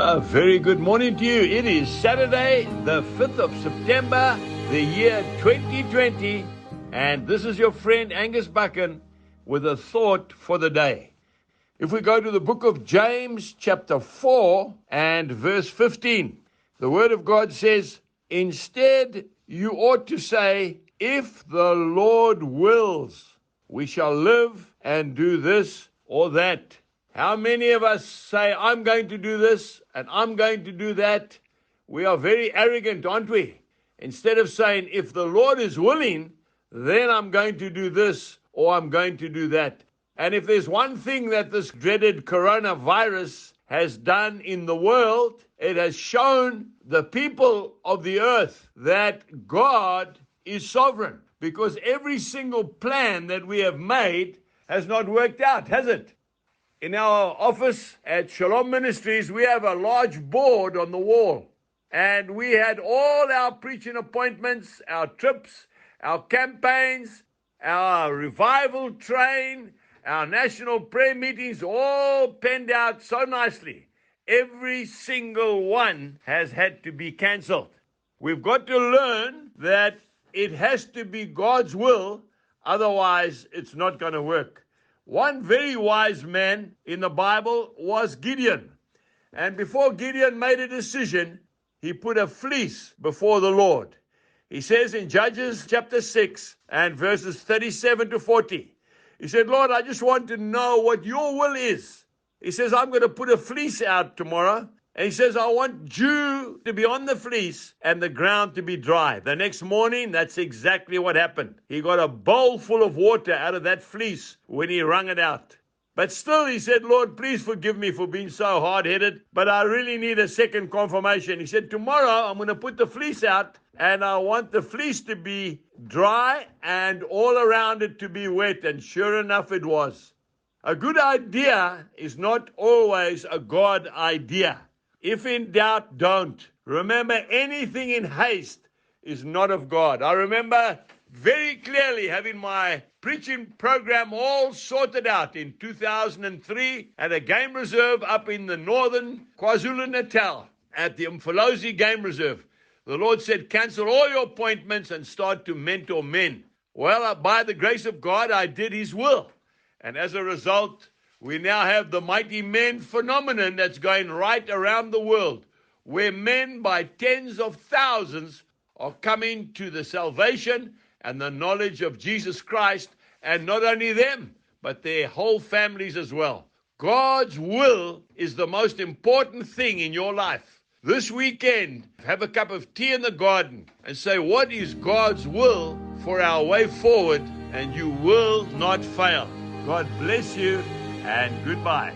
A very good morning to you. It is Saturday, the 5th of September, the year 2020, and this is your friend Angus Buchan with a thought for the day. If we go to the book of James, chapter 4 and verse 15, the word of God says, "Instead, you ought to say, if the Lord wills, we shall live and do this or that." How many of us say, I'm going to do this and I'm going to do that? We are very arrogant, aren't we? Instead of saying, if the Lord is willing, then I'm going to do this or I'm going to do that. And if there's one thing that this dreaded coronavirus has done in the world, it has shown the people of the earth that God is sovereign. Because every single plan that we have made has not worked out, has it? In our office at Shalom Ministries, we have a large board on the wall. And we had all our preaching appointments, our trips, our campaigns, our revival train, our national prayer meetings, all penned out so nicely. Every single one has had to be cancelled. We've got to learn that it has to be God's will, otherwise it's not going to work. One very wise man in the Bible was Gideon. And before Gideon made a decision, he put a fleece before the Lord. He says in Judges chapter 6 and verses 37 to 40, he said, Lord, I just want to know what your will is. He says, I'm going to put a fleece out tomorrow. And he says, I want dew to be on the fleece and the ground to be dry. The next morning, that's exactly what happened. He got a bowl full of water out of that fleece when he wrung it out. But still, he said, Lord, please forgive me for being so hard-headed, but I really need a second confirmation. He said, tomorrow, I'm going to put the fleece out, and I want the fleece to be dry and all around it to be wet. And sure enough, it was. A good idea is not always a God idea. If in doubt, don't. Remember, anything in haste is not of God. I remember very clearly having my preaching program all sorted out in 2003 at a game reserve up in the northern KwaZulu-Natal at the Umfolozi Game Reserve. The Lord said, cancel all your appointments and start to mentor men. Well, by the grace of God, I did His will. And as a result, we now have the mighty men phenomenon that's going right around the world, where men by tens of thousands are coming to the salvation and the knowledge of Jesus Christ, and not only them, but their whole families as well. God's will is the most important thing in your life. This weekend, have a cup of tea in the garden and say, what is God's will for our way forward? And you will not fail. God bless you. And goodbye.